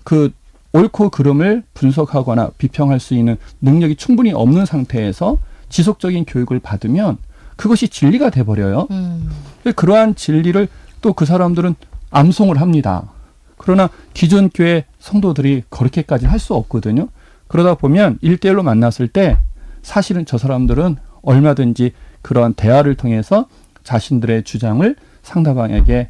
Speaker 5: 그 옳고 그름을 분석하거나 비평할 수 있는 능력이 충분히 없는 상태에서 지속적인 교육을 받으면 그것이 진리가 돼버려요. 그러한 진리를 또 그 사람들은 암송을 합니다. 그러나 기존 교회 성도들이 그렇게까지 할 수 없거든요. 그러다 보면 1대1로 만났을 때 사실은 저 사람들은 얼마든지 그러한 대화를 통해서 자신들의 주장을 상대방에게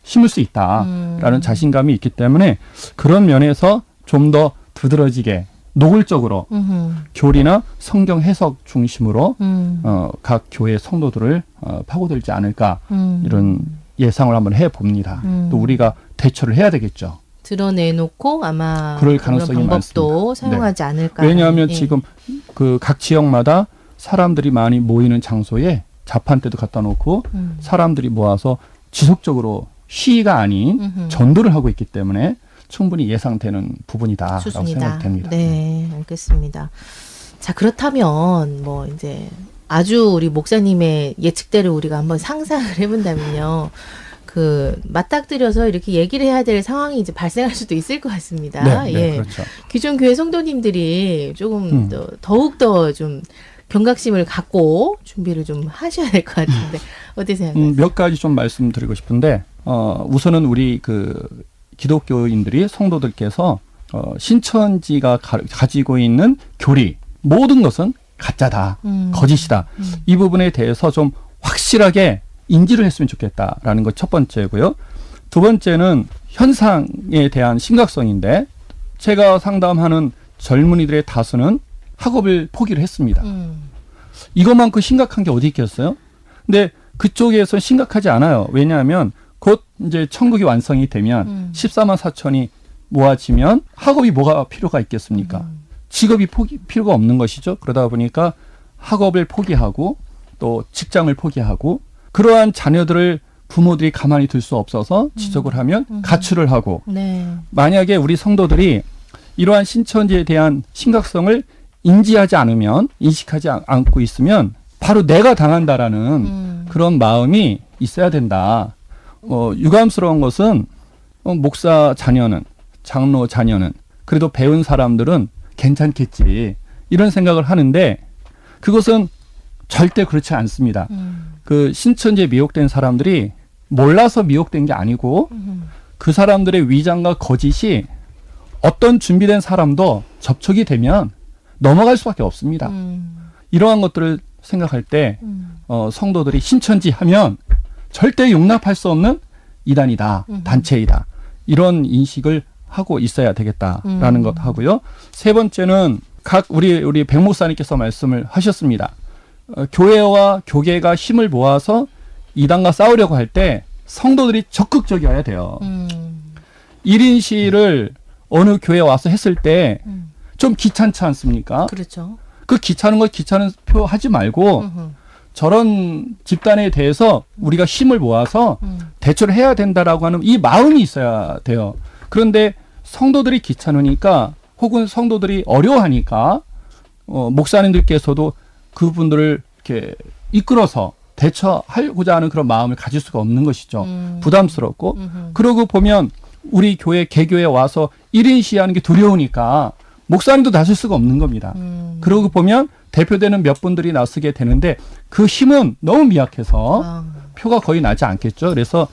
Speaker 5: 심을 수 있다라는 자신감이 있기 때문에 그런 면에서 좀 더 두드러지게 노골적으로 교리나 성경 해석 중심으로 각 교회 성도들을 파고들지 않을까 이런 예상을 한번 해봅니다. 또 우리가 대처를 해야 되겠죠.
Speaker 2: 드러내놓고 아마
Speaker 5: 그럴
Speaker 2: 그런
Speaker 5: 가능성이
Speaker 2: 방법도
Speaker 5: 많습니다.
Speaker 2: 사용하지
Speaker 5: 네.
Speaker 2: 않을까.
Speaker 5: 왜냐하면
Speaker 2: 예.
Speaker 5: 지금 그 각 지역마다 사람들이 많이 모이는 장소에 자판대도 갖다 놓고 사람들이 모아서 지속적으로 시위가 아닌 전도를 하고 있기 때문에 충분히 예상되는 부분이다라고
Speaker 2: 수순이다.
Speaker 5: 생각됩니다.
Speaker 2: 네, 알겠습니다. 자, 그렇다면 뭐 이제 아주 우리 목사님의 예측대로 우리가 한번 상상을 해본다면요. 그 맞닥뜨려서 이렇게 얘기를 해야 될 상황이 이제 발생할 수도 있을 것 같습니다.
Speaker 5: 네,
Speaker 2: 예.
Speaker 5: 그렇죠.
Speaker 2: 기존 교회 성도님들이 조금 더욱 더 좀 경각심을 갖고 준비를 좀 하셔야 될 것 같은데 어떻게 생각하세요?
Speaker 5: 몇 가지 좀 말씀드리고 싶은데 우선은 우리 그 기독교인들이 성도들께서 신천지가 가지고 있는 교리 모든 것은 가짜다, 거짓이다. 이 부분에 대해서 좀 확실하게 인지를 했으면 좋겠다라는 것 첫 번째고요. 두 번째는 현상에 대한 심각성인데 제가 상담하는 젊은이들의 다수는 학업을 포기를 했습니다. 이것만큼 심각한 게 어디 있겠어요? 근데 그쪽에서 심각하지 않아요. 왜냐하면 곧 이제 천국이 완성이 되면 14만 4천이 모아지면 학업이 뭐가 필요가 있겠습니까? 직업이 필요가 없는 것이죠. 그러다 보니까 학업을 포기하고 또 직장을 포기하고 그러한 자녀들을 부모들이 가만히 둘 수 없어서 지적을 하면 가출을 하고
Speaker 2: 네.
Speaker 5: 만약에 우리 성도들이 이러한 신천지에 대한 심각성을 인지하지 않으면 인식하지 않고 있으면 바로 내가 당한다라는 그런 마음이 있어야 된다. 유감스러운 것은 목사 자녀는 장로 자녀는 그래도 배운 사람들은 괜찮겠지 이런 생각을 하는데 그것은 절대 그렇지 않습니다. 그 신천지에 미혹된 사람들이 몰라서 미혹된 게 아니고 그 사람들의 위장과 거짓이 어떤 준비된 사람도 접촉이 되면 넘어갈 수밖에 없습니다. 이러한 것들을 생각할 때 성도들이 신천지 하면 절대 용납할 수 없는 이단이다, 단체이다. 이런 인식을 하고 있어야 되겠다라는 것 하고요. 세 번째는 각 우리 백 목사님께서 말씀을 하셨습니다. 교회와 교계가 힘을 모아서 이단과 싸우려고 할 때 성도들이 적극적이어야 돼요. 1인 시위를 어느 교회에 와서 했을 때 좀 귀찮지 않습니까?
Speaker 2: 그렇죠.
Speaker 5: 그 귀찮은 거 귀찮은 표 하지 말고 저런 집단에 대해서 우리가 힘을 모아서 대처를 해야 된다라고 하는 이 마음이 있어야 돼요. 그런데 성도들이 귀찮으니까 혹은 성도들이 어려워하니까 목사님들께서도 그분들을 이렇게 이끌어서 대처하고자 하는 그런 마음을 가질 수가 없는 것이죠. 부담스럽고. 그러고 보면 우리 교회, 개교에 와서 1인 시위하는 게 두려우니까 목사님도 나설 수가 없는 겁니다. 그러고 보면 대표되는 몇 분들이 나서게 되는데 그 힘은 너무 미약해서 표가 거의 나지 않겠죠. 그래서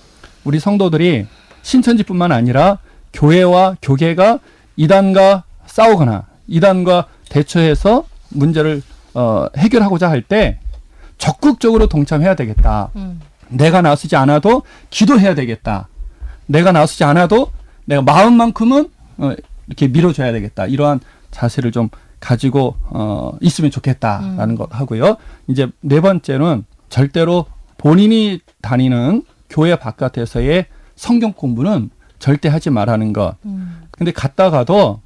Speaker 5: 우리 성도들이 신천지뿐만 아니라 교회와 교계가 이단과 싸우거나 이단과 대처해서 문제를 해결하고자 할 때 적극적으로 동참해야 되겠다. 내가 나서지 않아도 기도해야 되겠다. 내가 나서지 않아도 내가 마음만큼은 이렇게 밀어줘야 되겠다. 이러한 자세를 좀 가지고 있으면 좋겠다라는 것 하고요. 이제 네 번째는 절대로 본인이 다니는 교회 바깥에서의 성경 공부는 절대 하지 말라는 것. 근데 갔다가도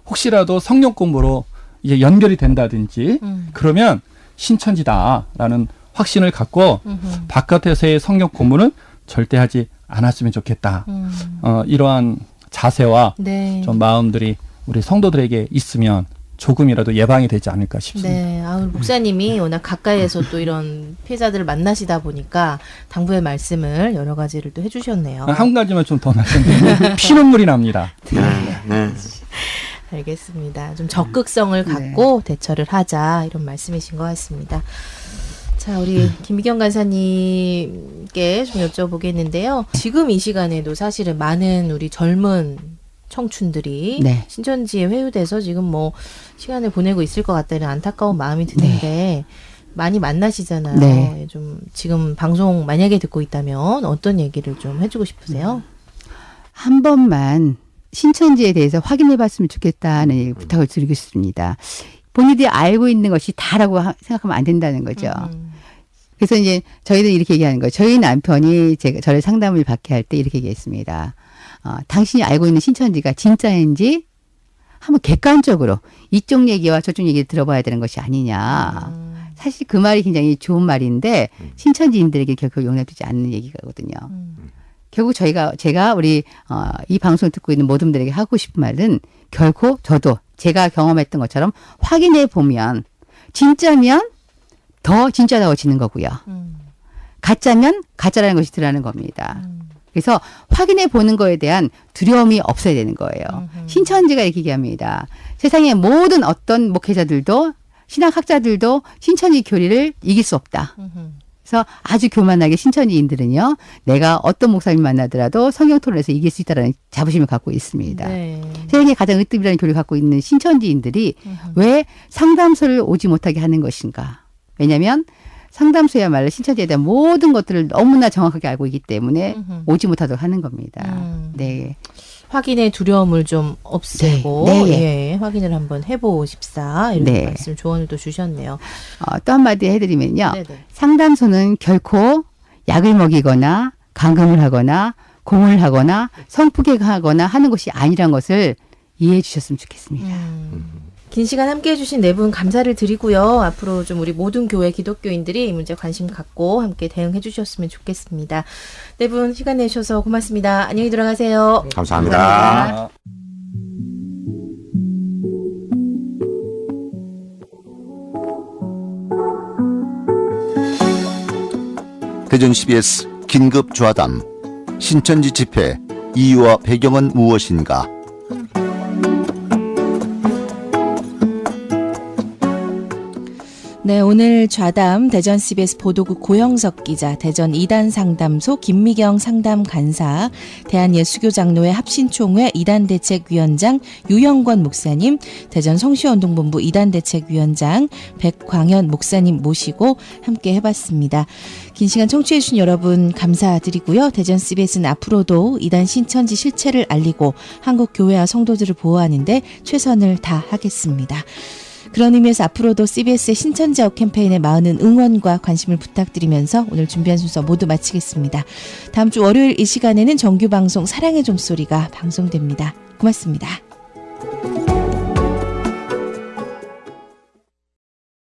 Speaker 5: 혹시라도 성경 공부로 이제 연결이 된다든지 그러면 신천지다라는 확신을 갖고 바깥에서의 성경 공부는 절대 하지 않았으면 좋겠다. 이러한 자세와
Speaker 2: 네.
Speaker 5: 좀 마음들이 우리 성도들에게 있으면 조금이라도 예방이 되지 않을까 싶습니다.
Speaker 2: 네, 목사님이 워낙 가까이에서 또 이런 피해자들을 만나시다 보니까 당부의 말씀을 여러 가지를 또 해주셨네요.
Speaker 5: 한 가지만 좀 더 말씀드리면 피눈물이 납니다.
Speaker 6: 네.
Speaker 2: 알겠습니다. 좀 적극성을 갖고 대처를 하자 이런 말씀이신 것 같습니다. 자, 우리 김미경 간사님께 좀 여쭤보겠는데요. 지금 이 시간에도 사실은 많은 우리 젊은 청춘들이
Speaker 4: 네.
Speaker 2: 신천지에 회유돼서 지금 뭐 시간을 보내고 있을 것 같다는 안타까운 마음이 드는데 많이 만나시잖아요.
Speaker 4: 네.
Speaker 2: 좀 지금 방송 만약에 듣고 있다면 어떤 얘기를 좀 해주고 싶으세요?
Speaker 4: 한 번만 신천지에 대해서 확인해 봤으면 좋겠다는 부탁을 드리고 싶습니다. 본인들이 알고 있는 것이 다라고 생각하면 안 된다는 거죠. 그래서 이제 저희는 이렇게 얘기하는 거예요. 저희 남편이 저를 상담을 받게 할 때 이렇게 얘기했습니다. 당신이 알고 있는 신천지가 진짜인지 한번 객관적으로 이쪽 얘기와 저쪽 얘기를 들어봐야 되는 것이 아니냐. 사실 그 말이 굉장히 좋은 말인데 신천지인들에게 결코 용납되지 않는 얘기거든요. 결국 제가 우리 이 방송을 듣고 있는 모든 분들에게 하고 싶은 말은 결코 저도 제가 경험했던 것처럼 확인해 보면 진짜면 더 진짜다워지는 거고요. 가짜면 가짜라는 것이 드러나는 겁니다. 그래서 확인해 보는 거에 대한 두려움이 없어야 되는 거예요. 신천지가 이렇게 얘기합니다. 세상의 모든 어떤 목회자들도 신학학자들도 신천지 교리를 이길 수 없다. 그래서 아주 교만하게 신천지인들은요. 내가 어떤 목사님 만나더라도 성경 토론에서 이길 수 있다는 자부심을 갖고 있습니다.
Speaker 2: 네.
Speaker 4: 세상에 가장 으뜸이라는 교리를 갖고 있는 신천지인들이 왜 상담소를 오지 못하게 하는 것인가. 왜냐하면 상담소야말로 신천지에 대한 모든 것들을 너무나 정확하게 알고 있기 때문에 오지 못하도록 하는 겁니다. 네.
Speaker 2: 확인의 두려움을 좀 없애고
Speaker 4: 네.
Speaker 2: 예, 확인을 한번 해보십사 이런
Speaker 4: 네.
Speaker 2: 말씀 조언을 또 주셨네요.
Speaker 4: 또 한마디 해드리면요.
Speaker 2: 네네.
Speaker 4: 상담소는 결코 약을 먹이거나 감금을 하거나 공을 하거나 성폭행을 하거나 하는 것이 아니란 것을 이해해 주셨으면 좋겠습니다.
Speaker 2: 긴 시간 함께해 주신 네 분 감사를 드리고요. 앞으로 좀 우리 모든 교회 기독교인들이 이 문제 관심 갖고 함께 대응해 주셨으면 좋겠습니다. 네 분 시간 내주셔서 고맙습니다. 안녕히 들어가세요.
Speaker 6: 감사합니다.
Speaker 1: 대전 CBS 긴급 좌담 신천지 집회 이유와 배경은 무엇인가?
Speaker 2: 네, 오늘 좌담 대전 CBS 보도국 고영석 기자, 대전 2단 상담소 김미경 상담간사, 대한예수교장로회 합신총회 2단 대책위원장 유영권 목사님, 대전 성시운동본부 2단 대책위원장 백광현 목사님 모시고 함께 해봤습니다. 긴 시간 청취해 주신 여러분 감사드리고요. 대전 CBS는 앞으로도 이단 신천지 실체를 알리고 한국 교회와 성도들을 보호하는 데 최선을 다하겠습니다. 그런 의미에서 앞으로도 CBS의 신천지아웃 캠페인에 많은 응원과 관심을 부탁드리면서 오늘 준비한 순서 모두 마치겠습니다. 다음 주 월요일 이 시간에는 정규 방송 사랑의 종소리가 방송됩니다. 고맙습니다.